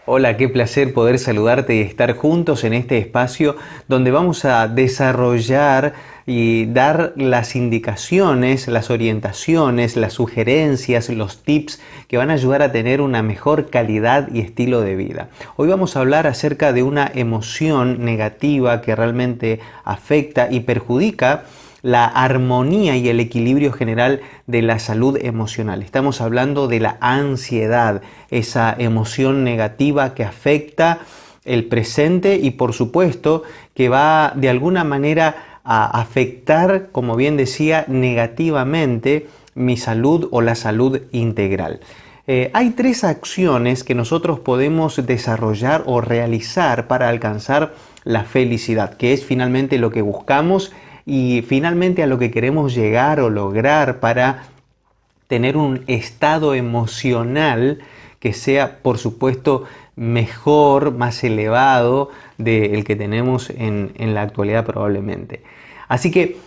Hola, qué placer poder saludarte y estar juntos en este espacio donde vamos a desarrollar y dar las indicaciones, las orientaciones, las sugerencias, los tips que van a ayudar a tener una mejor calidad y estilo de vida. Hoy vamos a hablar acerca de una emoción negativa que realmente afecta y perjudica la armonía y el equilibrio general de la salud emocional. Estamos hablando de la ansiedad, esa emoción negativa que afecta el presente y por supuesto que va de alguna manera a afectar, como bien decía, negativamente mi salud o la salud integral. Hay tres acciones que nosotros podemos desarrollar o realizar para alcanzar la felicidad, que es finalmente lo que buscamos y finalmente a lo que queremos llegar o lograr para tener un estado emocional que sea, por supuesto, mejor, más elevado del que tenemos en la actualidad probablemente. Así que,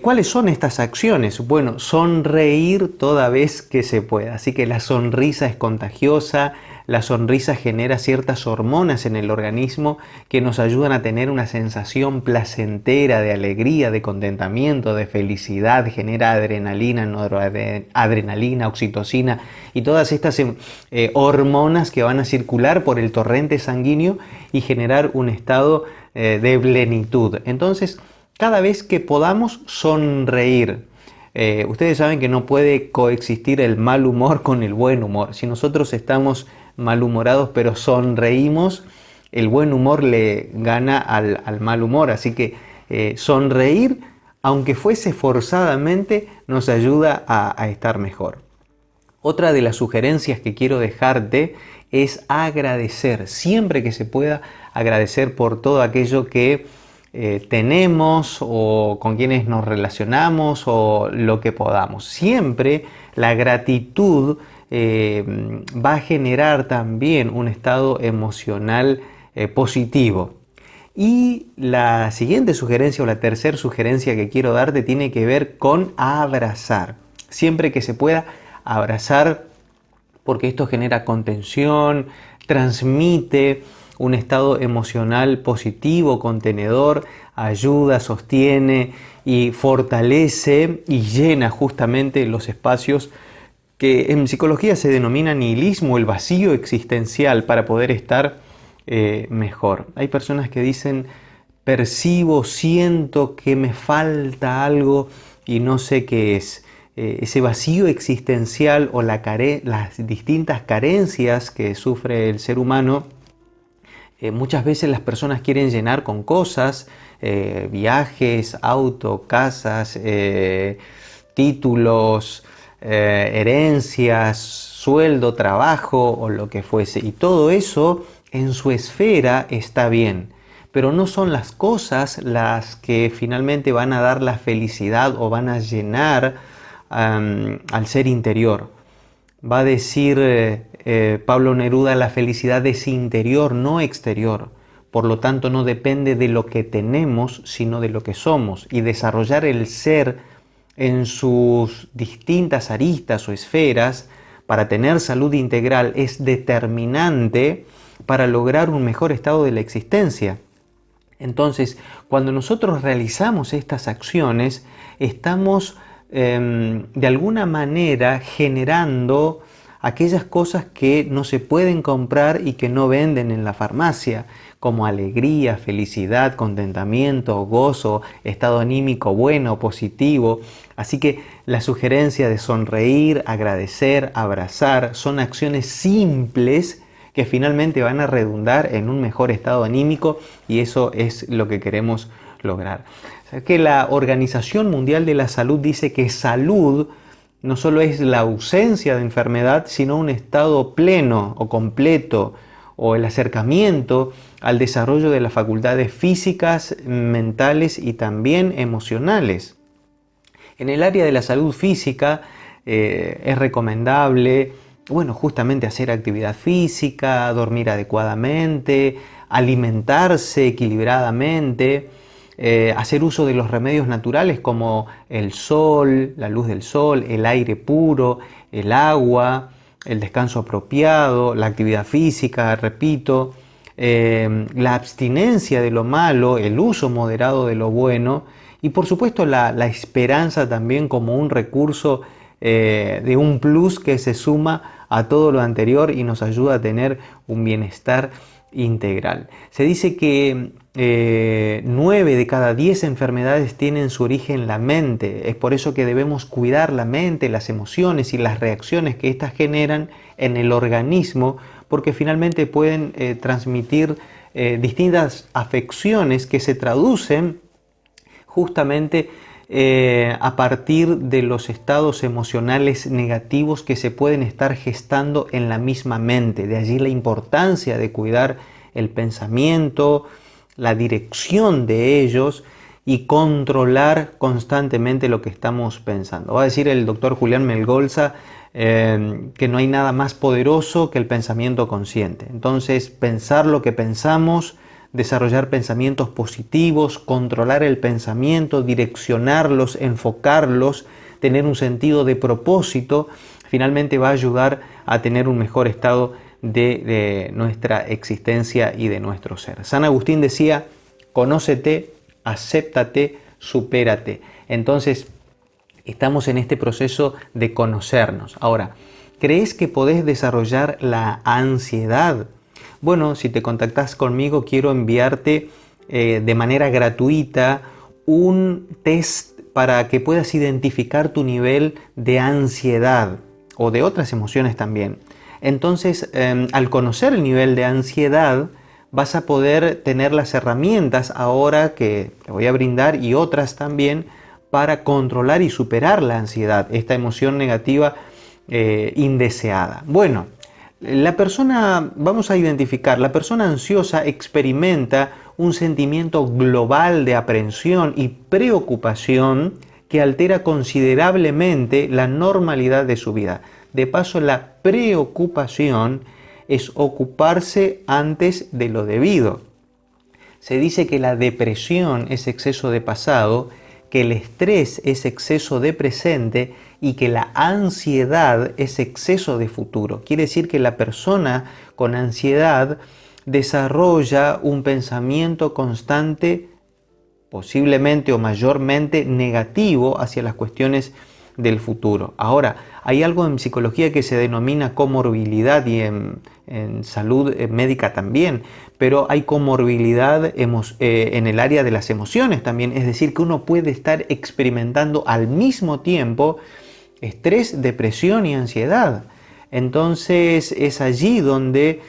¿cuáles son estas acciones? Bueno, sonreír toda vez que se pueda. Así que la sonrisa es contagiosa, la sonrisa genera ciertas hormonas en el organismo que nos ayudan a tener una sensación placentera de alegría, de contentamiento, de felicidad, genera adrenalina, noradrenalina, oxitocina y todas estas hormonas que van a circular por el torrente sanguíneo y generar un estado de plenitud. Entonces, cada vez que podamos sonreír. Ustedes saben que no puede coexistir el mal humor con el buen humor. Si nosotros estamos malhumorados pero sonreímos, el buen humor le gana al mal humor. Así que sonreír, aunque fuese forzadamente, nos ayuda a estar mejor. Otra de las sugerencias que quiero dejarte es agradecer, siempre que se pueda, agradecer por todo aquello que tenemos o con quienes nos relacionamos o lo que podamos. Siempre la gratitud va a generar también un estado emocional positivo. Y la siguiente sugerencia o la tercera sugerencia que quiero darte tiene que ver con abrazar. Siempre que se pueda, abrazar, porque esto genera contención, transmite un estado emocional positivo, contenedor, ayuda, sostiene y fortalece y llena justamente los espacios que en psicología se denomina nihilismo, el vacío existencial, para poder estar mejor. Hay personas que dicen, percibo, siento que me falta algo y no sé qué es. Ese vacío existencial o las distintas carencias que sufre el ser humano, muchas veces las personas quieren llenar con cosas, viajes, auto, casas, títulos, herencias, sueldo, trabajo o lo que fuese. Y todo eso en su esfera está bien, pero no son las cosas las que finalmente van a dar la felicidad o van a llenar al ser interior. Va a decir Pablo Neruda, la felicidad es interior, no exterior. Por lo tanto, no depende de lo que tenemos, sino de lo que somos. Y desarrollar el ser en sus distintas aristas o esferas para tener salud integral es determinante para lograr un mejor estado de la existencia. Entonces, cuando nosotros realizamos estas acciones, estamos de alguna manera generando aquellas cosas que no se pueden comprar y que no venden en la farmacia, como alegría, felicidad, contentamiento, gozo, estado anímico bueno, positivo. Así que la sugerencia de sonreír, agradecer, abrazar, son acciones simples que finalmente van a redundar en un mejor estado anímico, y eso es lo que queremos lograr. O sea, que la Organización Mundial de la Salud dice que salud no solo es la ausencia de enfermedad, sino un estado pleno o completo, o el acercamiento al desarrollo de las facultades físicas, mentales y también emocionales. En el área de la salud física es recomendable, bueno, justamente hacer actividad física, dormir adecuadamente, alimentarse equilibradamente, hacer uso de los remedios naturales como el sol, la luz del sol, el aire puro, el agua, el descanso apropiado, la actividad física, repito, la abstinencia de lo malo, el uso moderado de lo bueno y por supuesto la esperanza también como un recurso de un plus que se suma a todo lo anterior y nos ayuda a tener un bienestar integral. Se dice que 9 de cada 10 enfermedades tienen su origen en la mente. Es por eso que debemos cuidar la mente, las emociones y las reacciones que éstas generan en el organismo, porque finalmente pueden transmitir distintas afecciones que se traducen justamente a partir de los estados emocionales negativos que se pueden estar gestando en la misma mente. De allí la importancia de cuidar el pensamiento, la dirección de ellos y controlar constantemente lo que estamos pensando. Va a decir el doctor Julián Melgolza que no hay nada más poderoso que el pensamiento consciente. Entonces, pensar lo que pensamos, desarrollar pensamientos positivos, controlar el pensamiento, direccionarlos, enfocarlos, tener un sentido de propósito, finalmente va a ayudar a tener un mejor estado de nuestra existencia y de nuestro ser. San Agustín decía, conócete, acéptate, supérate. Entonces, estamos en este proceso de conocernos. Ahora, ¿crees que podés desarrollar la ansiedad? Bueno, si te contactas conmigo, quiero enviarte de manera gratuita un test para que puedas identificar tu nivel de ansiedad o de otras emociones también. Entonces, al conocer el nivel de ansiedad, vas a poder tener las herramientas ahora que te voy a brindar y otras también para controlar y superar la ansiedad, esta emoción negativa indeseada. Bueno, vamos a identificar, la persona ansiosa experimenta un sentimiento global de aprensión y preocupación que altera considerablemente la normalidad de su vida. De paso, la preocupación es ocuparse antes de lo debido. Se dice que la depresión es exceso de pasado, que el estrés es exceso de presente y que la ansiedad es exceso de futuro. Quiere decir que la persona con ansiedad desarrolla un pensamiento constante, posiblemente o mayormente negativo hacia las cuestiones del futuro. Ahora, hay algo en psicología que se denomina comorbilidad y en salud médica también, pero hay comorbilidad en el área de las emociones también, es decir, que uno puede estar experimentando al mismo tiempo estrés, depresión y ansiedad. Entonces es allí donde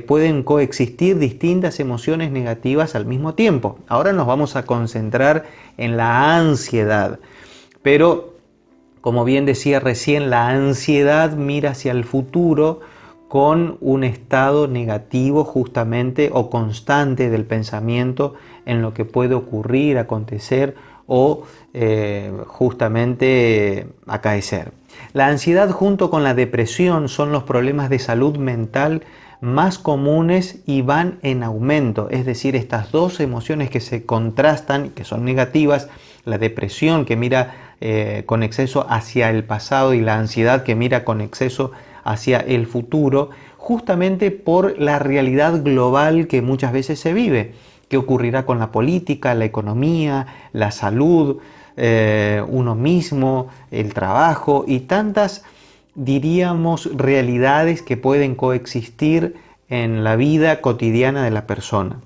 pueden coexistir distintas emociones negativas al mismo tiempo. Ahora nos vamos a concentrar en la ansiedad, pero como bien decía recién, la ansiedad mira hacia el futuro con un estado negativo justamente o constante del pensamiento en lo que puede ocurrir, acontecer o justamente acaecer. La ansiedad junto con la depresión son los problemas de salud mental más comunes y van en aumento, es decir, estas dos emociones que se contrastan, que son negativas, la depresión que mira con exceso hacia el pasado y la ansiedad que mira con exceso hacia el futuro, justamente por la realidad global que muchas veces se vive. ¿Qué ocurrirá con la política, la economía, la salud, uno mismo, el trabajo y tantas, diríamos, realidades que pueden coexistir en la vida cotidiana de la persona?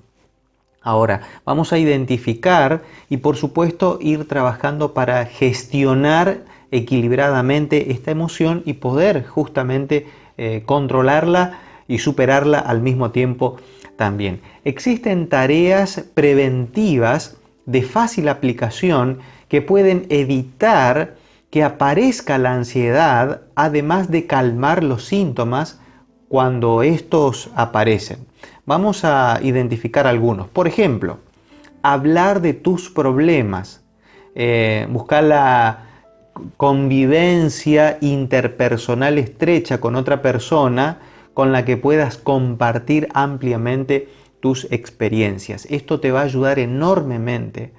Ahora, vamos a identificar y por supuesto ir trabajando para gestionar equilibradamente esta emoción y poder justamente controlarla y superarla al mismo tiempo también. Existen tareas preventivas de fácil aplicación que pueden evitar que aparezca la ansiedad, además de calmar los síntomas cuando estos aparecen. Vamos a identificar algunos. Por ejemplo, hablar de tus problemas, buscar la convivencia interpersonal estrecha con otra persona con la que puedas compartir ampliamente tus experiencias. Esto te va a ayudar enormemente.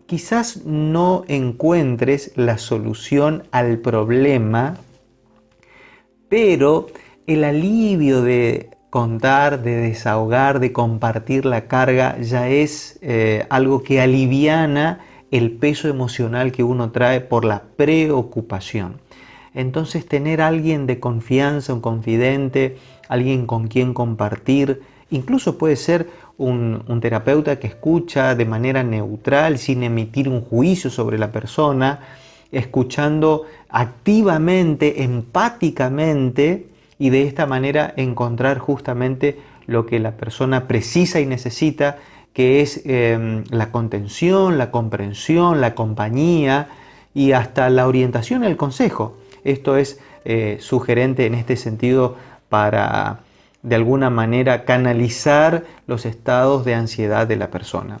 Quizás no encuentres la solución al problema Pero el alivio de contar, de desahogar, de compartir la carga ya es algo que aliviana el peso emocional que uno trae por la preocupación. Entonces tener a alguien de confianza, un confidente, alguien con quien compartir, incluso puede ser un terapeuta que escucha de manera neutral, sin emitir un juicio sobre la persona, escuchando activamente, empáticamente, y de esta manera encontrar justamente lo que la persona precisa y necesita, que es la contención, la comprensión, la compañía y hasta la orientación y el consejo. Esto es sugerente en este sentido para, de alguna manera, canalizar los estados de ansiedad de la persona.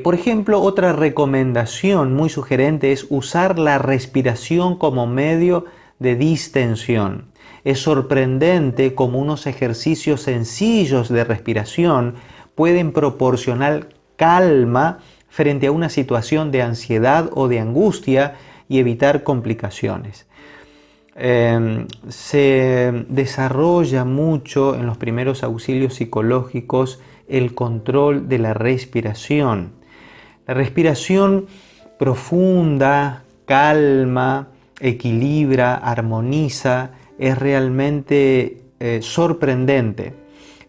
Por ejemplo, otra recomendación muy sugerente es usar la respiración como medio de distensión. Es sorprendente cómo unos ejercicios sencillos de respiración pueden proporcionar calma frente a una situación de ansiedad o de angustia y evitar complicaciones. Se desarrolla mucho en los primeros auxilios psicológicos el control de la respiración. La respiración profunda, calma, equilibra, armoniza, es realmente sorprendente.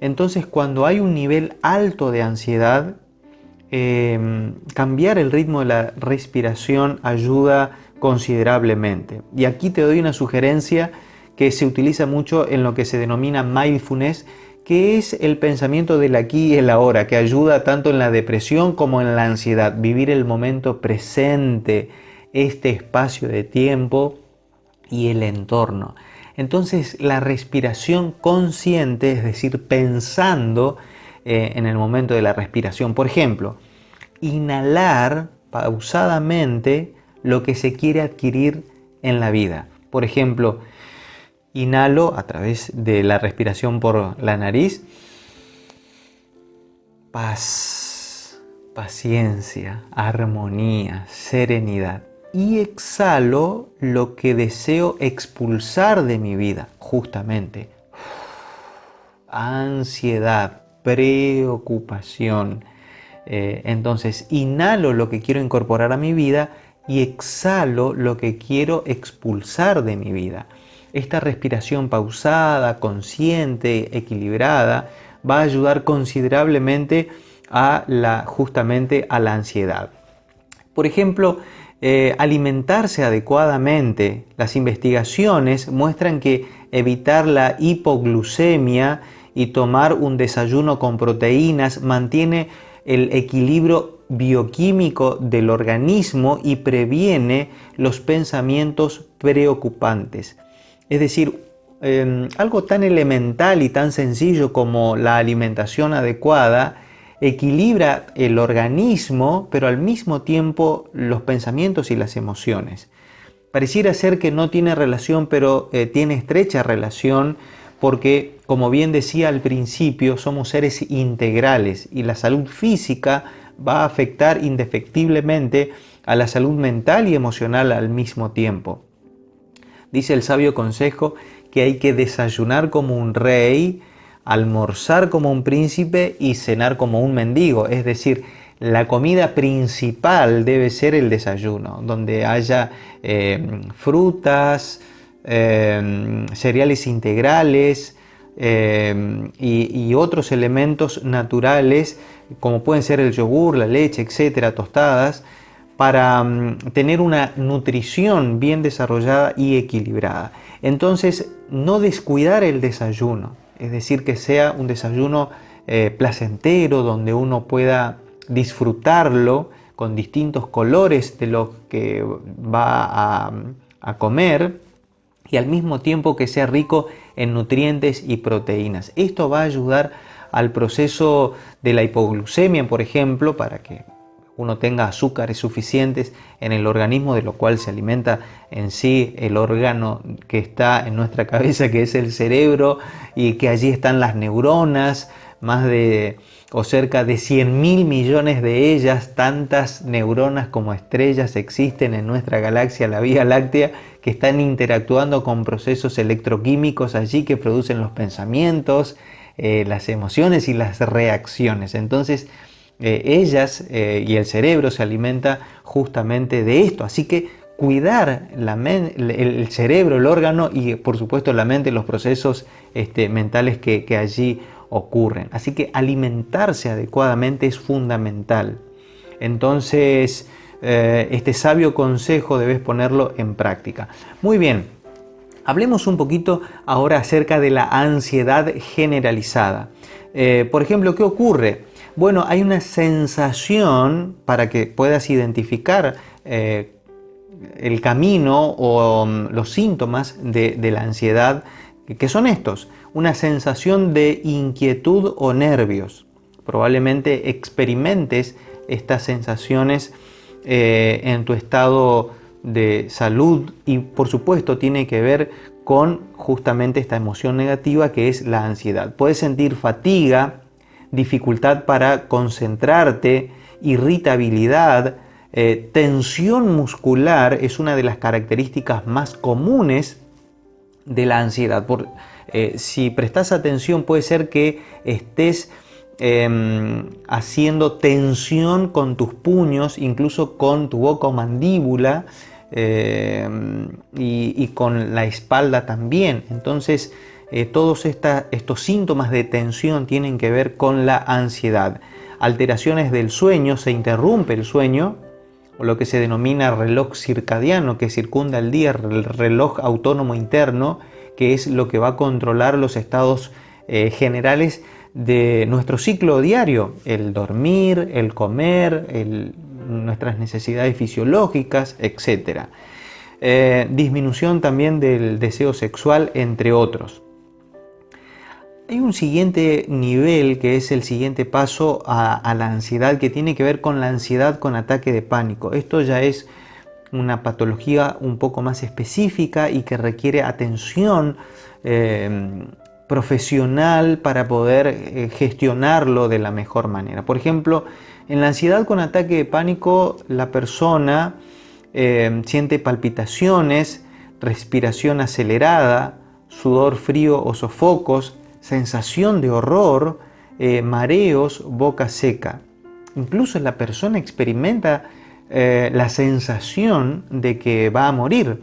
Entonces, cuando hay un nivel alto de ansiedad, cambiar el ritmo de la respiración ayuda considerablemente. Y aquí te doy una sugerencia que se utiliza mucho en lo que se denomina mindfulness, que es el pensamiento del aquí y el ahora, que ayuda tanto en la depresión como en la ansiedad. Vivir el momento presente, este espacio de tiempo y el entorno. Entonces, la respiración consciente, es decir, pensando en el momento de la respiración. Por ejemplo, inhalar pausadamente lo que se quiere adquirir en la vida. Por ejemplo, inhalo a través de la respiración por la nariz. Paz, paciencia, armonía, serenidad. Y exhalo lo que deseo expulsar de mi vida, justamente. Ansiedad, preocupación. Entonces, inhalo lo que quiero incorporar a mi vida y exhalo lo que quiero expulsar de mi vida. Esta respiración pausada, consciente, equilibrada, va a ayudar considerablemente justamente a la ansiedad. Por ejemplo, alimentarse adecuadamente. Las investigaciones muestran que evitar la hipoglucemia y tomar un desayuno con proteínas mantiene el equilibrio bioquímico del organismo y previene los pensamientos preocupantes. Es decir, algo tan elemental y tan sencillo como la alimentación adecuada equilibra el organismo, pero al mismo tiempo los pensamientos y las emociones. Pareciera ser que no tiene relación, pero tiene estrecha relación porque, como bien decía al principio, somos seres integrales y la salud física va a afectar indefectiblemente a la salud mental y emocional al mismo tiempo. Dice el sabio consejo que hay que desayunar como un rey, almorzar como un príncipe y cenar como un mendigo. Es decir, la comida principal debe ser el desayuno, donde haya frutas, cereales integrales y otros elementos naturales, como pueden ser el yogur, la leche, etcétera, tostadas, para tener una nutrición bien desarrollada y equilibrada. Entonces, no descuidar el desayuno, es decir, que sea un desayuno placentero, donde uno pueda disfrutarlo con distintos colores de lo que va a comer y al mismo tiempo que sea rico en nutrientes y proteínas. Esto va a ayudar al proceso de la hipoglucemia, por ejemplo, para que uno tenga azúcares suficientes en el organismo, de lo cual se alimenta en sí el órgano que está en nuestra cabeza, que es el cerebro, y que allí están las neuronas, cerca de 100.000 millones de ellas, tantas neuronas como estrellas existen en nuestra galaxia, la Vía Láctea, que están interactuando con procesos electroquímicos allí que producen los pensamientos, las emociones y las reacciones. Entonces, ellas y el cerebro se alimenta justamente de esto. Así que cuidar el cerebro, el órgano y por supuesto la mente, los procesos mentales que allí ocurren. Así que alimentarse adecuadamente es fundamental. Entonces, este sabio consejo debes ponerlo en práctica. Muy bien, hablemos un poquito ahora acerca de la ansiedad generalizada. Por ejemplo, ¿qué ocurre? Bueno, hay una sensación para que puedas identificar el camino o los síntomas de la ansiedad, que son estos: una sensación de inquietud o nervios. Probablemente experimentes estas sensaciones en tu estado de salud y por supuesto tiene que ver con justamente esta emoción negativa que es la ansiedad. Puedes sentir fatiga, dificultad para concentrarte, irritabilidad, tensión muscular es una de las características más comunes de la ansiedad. Si prestas atención, puede ser que estés haciendo tensión con tus puños, incluso con tu boca o mandíbula, y con la espalda también. Entonces, todos estos síntomas de tensión tienen que ver con la ansiedad. Alteraciones del sueño, se interrumpe el sueño, o lo que se denomina reloj circadiano, que circunda el día, el reloj autónomo interno, que es lo que va a controlar los estados generales de nuestro ciclo diario: el dormir, el comer, nuestras necesidades fisiológicas, etc. Disminución también del deseo sexual, entre otros. Hay un siguiente nivel que es el siguiente paso a la ansiedad, que tiene que ver con la ansiedad con ataque de pánico. Esto ya es una patología un poco más específica y que requiere atención profesional para poder gestionarlo de la mejor manera. Por ejemplo, en la ansiedad con ataque de pánico, la persona siente palpitaciones, respiración acelerada, sudor frío o sofocos, sensación de horror, mareos, boca seca. Incluso la persona experimenta la sensación de que va a morir.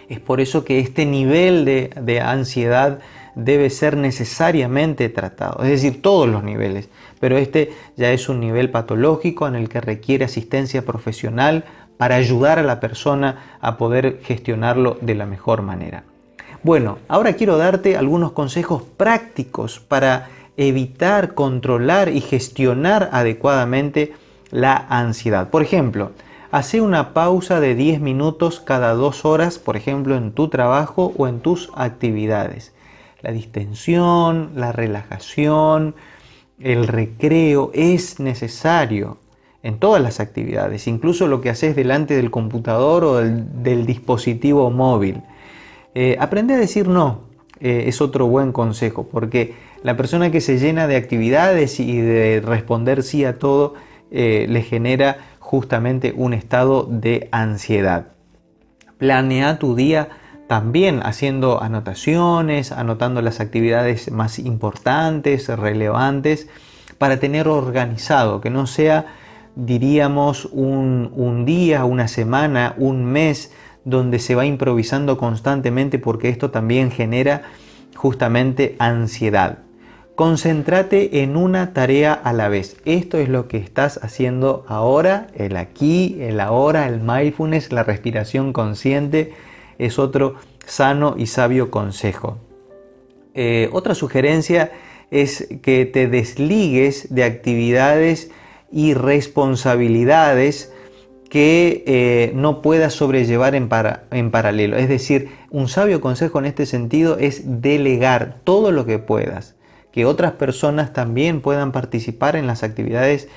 Es por eso que este nivel de ansiedad debe ser necesariamente tratado, es decir, todos los niveles, pero este ya es un nivel patológico en el que requiere asistencia profesional para ayudar a la persona a poder gestionarlo de la mejor manera. Bueno, ahora quiero darte algunos consejos prácticos para evitar, controlar y gestionar adecuadamente la ansiedad. Por ejemplo, hace una pausa de 10 minutos cada 2 horas, por ejemplo, en tu trabajo o en tus actividades. La distensión, la relajación, el recreo es necesario en todas las actividades, incluso lo que haces delante del computador o del dispositivo móvil. Aprende a decir no, es otro buen consejo, porque la persona que se llena de actividades y de responder sí a todo, le genera justamente un estado de ansiedad. Planea tu día también haciendo anotaciones, anotando las actividades más importantes, relevantes, para tener organizado, que no sea, diríamos, un día, una semana, un mes, donde se va improvisando constantemente, porque esto también genera justamente ansiedad. Concéntrate en una tarea a la vez. Esto es lo que estás haciendo ahora, el aquí, el ahora, el mindfulness, la respiración consciente, es otro sano y sabio consejo. Otra sugerencia es que te desligues de actividades y responsabilidades que no puedas sobrellevar en paralelo. Es decir, un sabio consejo en este sentido es delegar todo lo que puedas, que otras personas también puedan participar en las actividades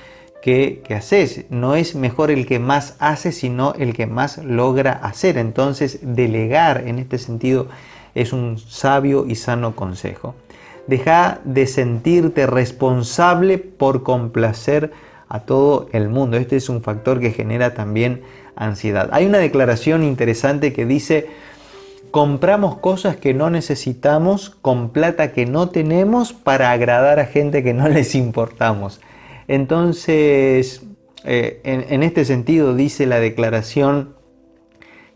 que haces. No es mejor el que más hace, sino el que más logra hacer. Entonces, delegar en este sentido es un sabio y sano consejo. Deja de sentirte responsable por complacer a todo el mundo. Este es un factor que genera también ansiedad. Hay una declaración interesante que dice: compramos cosas que no necesitamos con plata que no tenemos para agradar a gente que no les importamos. Entonces, en este sentido dice la declaración: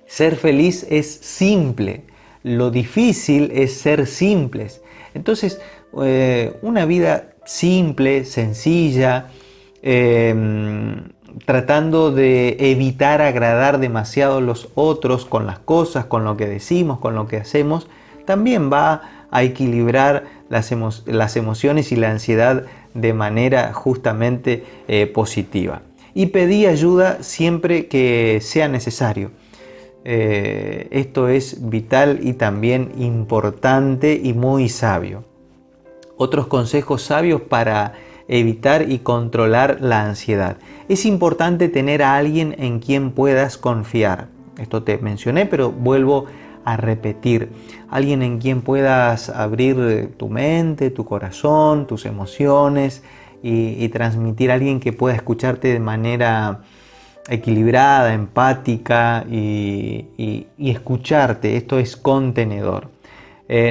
ser feliz es simple, lo difícil es ser simples. Entonces, una vida simple, sencilla, tratando de evitar agradar demasiado a los otros con las cosas, con lo que decimos, con lo que hacemos, también va a equilibrar las emociones y la ansiedad de manera justamente positiva. Y pedí ayuda siempre que sea necesario. Esto es vital y también importante y muy sabio. Otros consejos sabios para evitar y controlar la ansiedad. Es importante tener a alguien en quien puedas confiar. Esto te mencioné, pero vuelvo a repetir. Alguien en quien puedas abrir tu mente, tu corazón, tus emociones y transmitir a alguien que pueda escucharte de manera equilibrada, empática y escucharte. Esto es contenedor.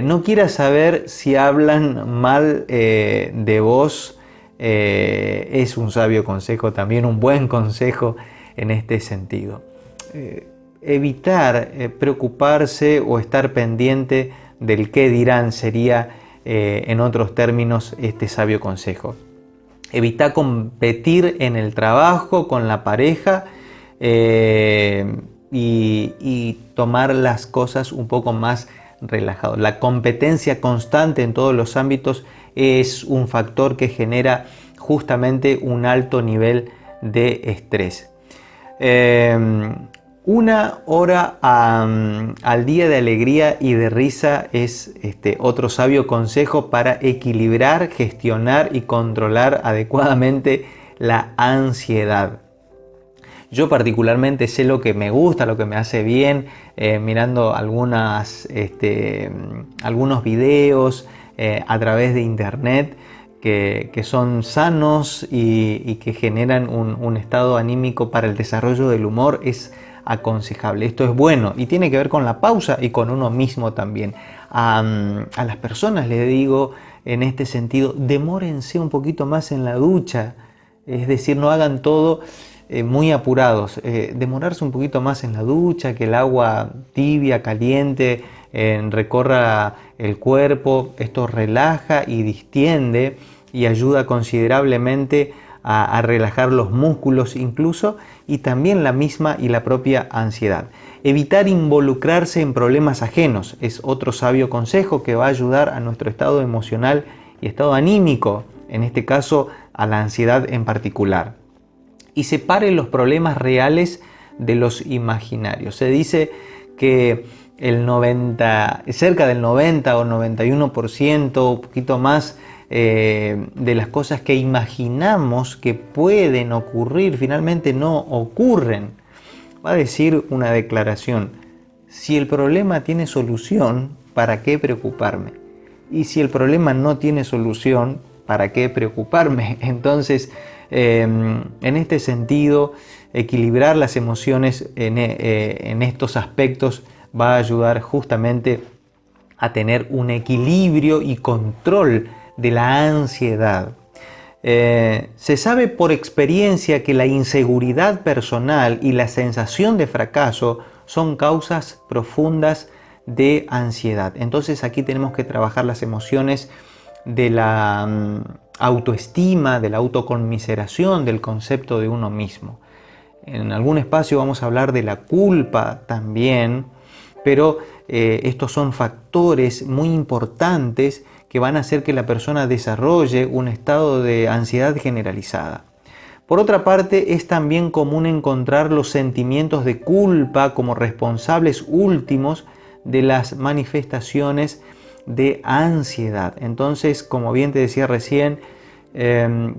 No quieras saber si hablan mal de vos. Es un sabio consejo, también un buen consejo en este sentido. Evitar preocuparse o estar pendiente del qué dirán sería, en otros términos, este sabio consejo. Evita competir en el trabajo, con la pareja, y tomar las cosas un poco más relajado. La competencia constante en todos los ámbitos es un factor que genera justamente un alto nivel de estrés. 1 hora al día de alegría y de risa es otro sabio consejo para equilibrar, gestionar y controlar adecuadamente la ansiedad. Yo particularmente sé lo que me gusta, lo que me hace bien, mirando algunos videos a través de internet que son sanos y que generan un estado anímico para el desarrollo del humor. Es aconsejable. Esto es bueno y tiene que ver con la pausa y con uno mismo también. A las personas les digo en este sentido: demórense un poquito más en la ducha, es decir, no hagan todo muy apurados. Demorarse un poquito más en la ducha, que el agua tibia, caliente, recorra el cuerpo. Esto relaja y distiende y ayuda considerablemente a relajar los músculos incluso, y también la misma y la propia ansiedad. Evitar involucrarse en problemas ajenos es otro sabio consejo que va a ayudar a nuestro estado emocional y estado anímico, en este caso a la ansiedad en particular. Y separe los problemas reales de los imaginarios. Se dice que cerca del 90 o 91%, un poquito más, de las cosas que imaginamos que pueden ocurrir finalmente no ocurren. Va a decir una declaración: si el problema tiene solución, ¿para qué preocuparme? Y si el problema no tiene solución, ¿para qué preocuparme? Entonces, en este sentido, equilibrar las emociones en estos aspectos va a ayudar justamente a tener un equilibrio y control de la ansiedad. Se sabe por experiencia que la inseguridad personal y la sensación de fracaso son causas profundas de ansiedad. Entonces aquí tenemos que trabajar las emociones de la autoestima, de la autoconmiseración, del concepto de uno mismo. En algún espacio vamos a hablar de la culpa también, pero estos son factores muy importantes que van a hacer que la persona desarrolle un estado de ansiedad generalizada. Por otra parte, es también común encontrar los sentimientos de culpa como responsables últimos de las manifestaciones de ansiedad. Entonces, como bien te decía recién,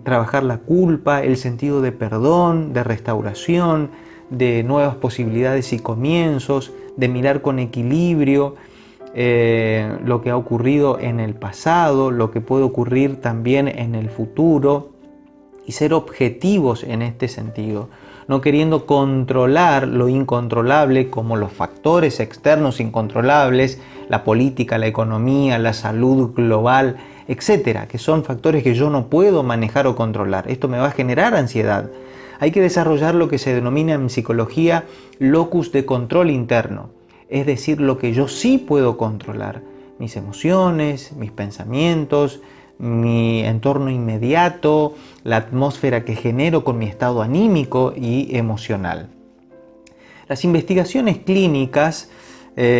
trabajar la culpa, el sentido de perdón, de restauración, de nuevas posibilidades y comienzos, de mirar con equilibrio lo que ha ocurrido en el pasado, lo que puede ocurrir también en el futuro, y ser objetivos en este sentido, no queriendo controlar lo incontrolable como los factores externos incontrolables, la política, la economía, la salud global, etcétera, que son factores que yo no puedo manejar o controlar. Esto me va a generar ansiedad. Hay que desarrollar lo que se denomina en psicología locus de control interno, es decir, lo que yo sí puedo controlar, mis emociones, mis pensamientos, mi entorno inmediato, la atmósfera que genero con mi estado anímico y emocional. Las investigaciones clínicas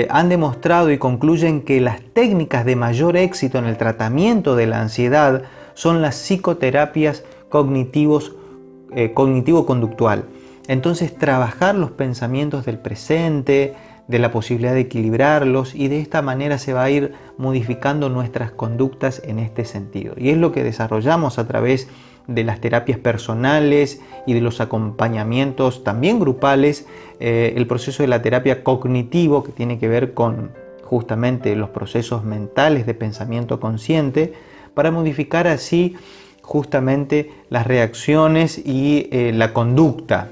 han demostrado y concluyen que las técnicas de mayor éxito en el tratamiento de la ansiedad son las psicoterapias cognitivo-conductual. Entonces, trabajar los pensamientos del presente, de la posibilidad de equilibrarlos, y de esta manera se va a ir modificando nuestras conductas en este sentido. Y es lo que desarrollamos a través de las terapias personales y de los acompañamientos también grupales, el proceso de la terapia cognitivo, que tiene que ver con justamente los procesos mentales de pensamiento consciente, para modificar así justamente las reacciones y la conducta.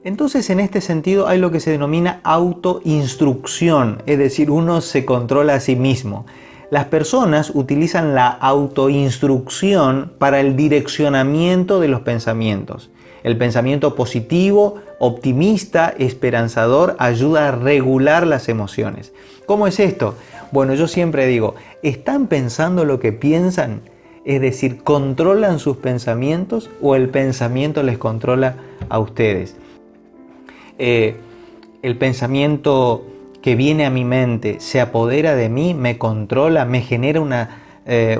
Entonces, en este sentido hay lo que se denomina autoinstrucción, es decir, uno se controla a sí mismo. Las personas utilizan la autoinstrucción para el direccionamiento de los pensamientos. El pensamiento positivo, optimista, esperanzador, ayuda a regular las emociones. ¿Cómo es esto? Bueno, yo siempre digo, ¿están pensando lo que piensan? Es decir, ¿controlan sus pensamientos o el pensamiento les controla a ustedes? El pensamiento que viene a mi mente se apodera de mí, me controla, me genera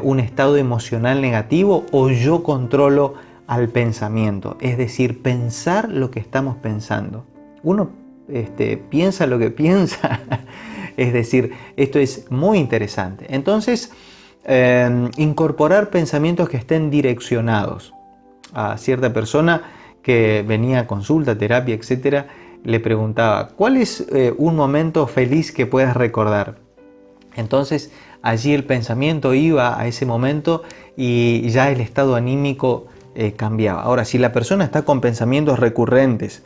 un estado emocional negativo, o yo controlo al pensamiento. Es decir, pensar lo que estamos pensando. Uno piensa lo que piensa. Es decir, esto es muy interesante. Entonces, incorporar pensamientos que estén direccionados. A cierta persona que venía a consulta, terapia, etcétera, le preguntaba, ¿cuál es un momento feliz que puedas recordar? Entonces allí el pensamiento iba a ese momento y ya el estado anímico cambiaba. Ahora, si la persona está con pensamientos recurrentes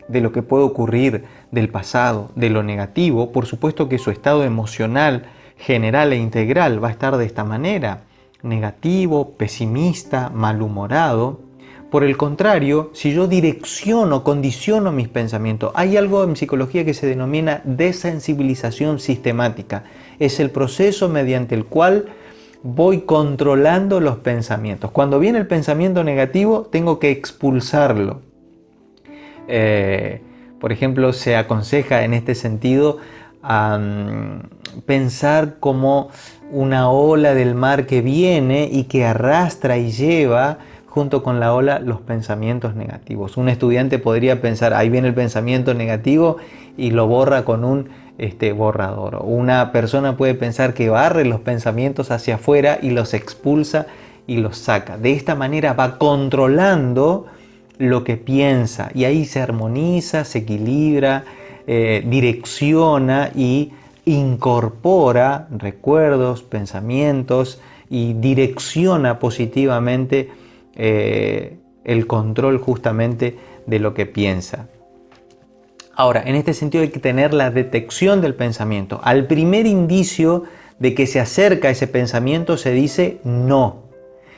de lo que puede ocurrir, del pasado, de lo negativo, por supuesto que su estado emocional general e integral va a estar de esta manera: negativo, pesimista, malhumorado. Por el contrario, si yo direcciono, condiciono mis pensamientos, hay algo en psicología que se denomina desensibilización sistemática. Es el proceso mediante el cual voy controlando los pensamientos. Cuando viene el pensamiento negativo, tengo que expulsarlo. Por ejemplo, se aconseja en este sentido pensar como una ola del mar que viene y que arrastra y lleva junto con la ola los pensamientos negativos. Un estudiante podría pensar, ahí viene el pensamiento negativo, y lo borra con un borrador. Una persona puede pensar que barre los pensamientos hacia afuera y los expulsa y los saca. De esta manera va controlando lo que piensa, y ahí se armoniza, se equilibra, direcciona y incorpora recuerdos, pensamientos, y direcciona positivamente el control justamente de lo que piensa. Ahora, en este sentido hay que tener la detección del pensamiento. Al primer indicio de que se acerca ese pensamiento se dice no,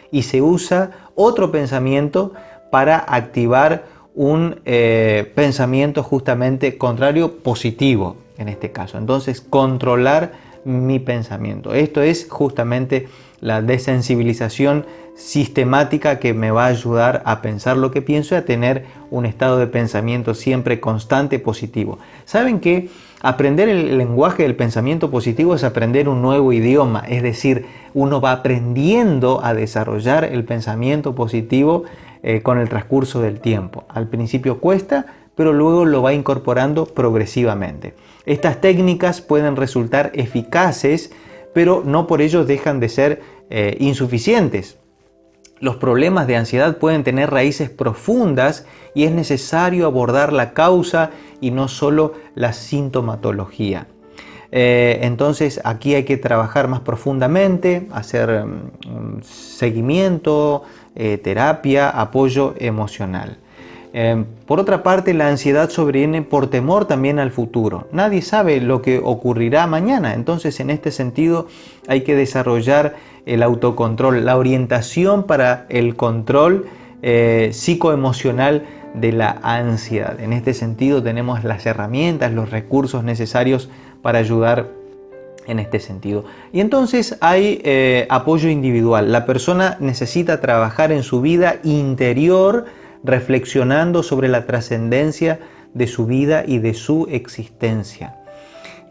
y se usa otro pensamiento para activar un pensamiento justamente contrario, positivo en este caso. Entonces, controlar mi pensamiento. Esto es justamente la desensibilización sistemática que me va a ayudar a pensar lo que pienso y a tener un estado de pensamiento siempre constante, positivo. ¿Saben que aprender el lenguaje del pensamiento positivo es aprender un nuevo idioma? Es decir, uno va aprendiendo a desarrollar el pensamiento positivo con el transcurso del tiempo. Al principio cuesta, pero luego lo va incorporando progresivamente. Estas técnicas pueden resultar eficaces, pero no por ello dejan de ser insuficientes. Los problemas de ansiedad pueden tener raíces profundas y es necesario abordar la causa y no solo la sintomatología. Entonces aquí hay que trabajar más profundamente, hacer seguimiento, terapia, apoyo emocional. Por otra parte, la ansiedad sobreviene por temor también al futuro. Nadie sabe lo que ocurrirá mañana, entonces en este sentido hay que desarrollar el autocontrol, la orientación para el control psicoemocional de la ansiedad. En este sentido tenemos las herramientas, los recursos necesarios para ayudar en este sentido. Y entonces hay apoyo individual. La persona necesita trabajar en su vida interior, reflexionando sobre la trascendencia de su vida y de su existencia.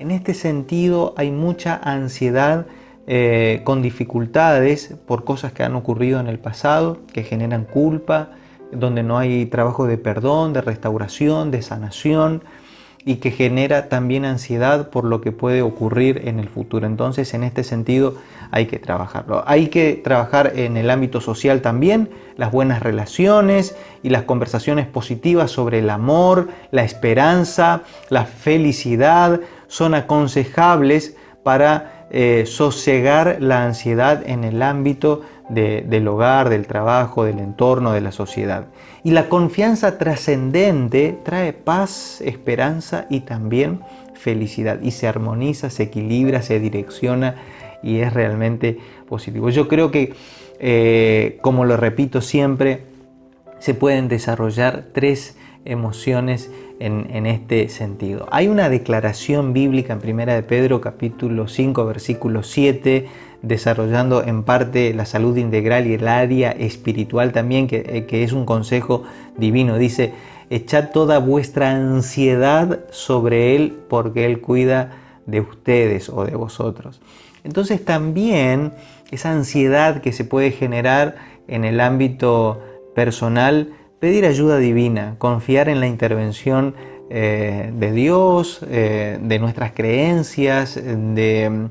En este sentido hay mucha ansiedad con dificultades por cosas que han ocurrido en el pasado, que generan culpa, donde no hay trabajo de perdón, de restauración, de sanación, y que genera también ansiedad por lo que puede ocurrir en el futuro. Entonces, en este sentido hay que trabajarlo. Hay que trabajar en el ámbito social también, las buenas relaciones y las conversaciones positivas sobre el amor, la esperanza, la felicidad son aconsejables para sosegar la ansiedad en el ámbito del hogar, del trabajo, del entorno, de la sociedad. Y la confianza trascendente trae paz, esperanza y también felicidad. Y se armoniza, se equilibra, se direcciona y es realmente positivo. Yo creo que, como lo repito siempre, se pueden desarrollar 3 emociones en este sentido. Hay una declaración bíblica en 1 de Pedro capítulo 5 versículo 7, desarrollando en parte la salud integral y el área espiritual también, que es un consejo divino. Dice: echad toda vuestra ansiedad sobre Él, porque Él cuida de ustedes o de vosotros. Entonces también esa ansiedad que se puede generar en el ámbito personal, pedir ayuda divina, confiar en la intervención de Dios, de nuestras creencias, el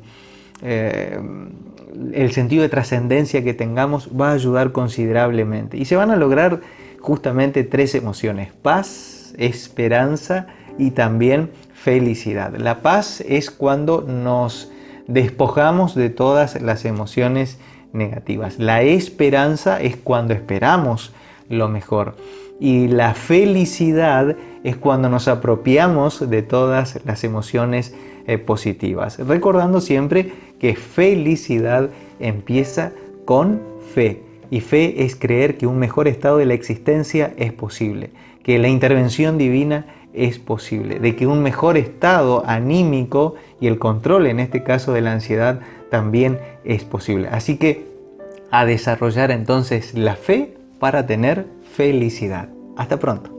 sentido de trascendencia que tengamos va a ayudar considerablemente. Y se van a lograr justamente 3 emociones: paz, esperanza y también felicidad. La paz es cuando nos despojamos de todas las emociones negativas. La esperanza es cuando esperamos lo mejor. Y la felicidad es cuando nos apropiamos de todas las emociones positivas. Recordando siempre que felicidad empieza con fe. Y fe es creer que un mejor estado de la existencia es posible, que la intervención divina es posible, de que un mejor estado anímico y el control, en este caso de la ansiedad, también es posible. Así que a desarrollar entonces la fe para tener felicidad. Hasta pronto.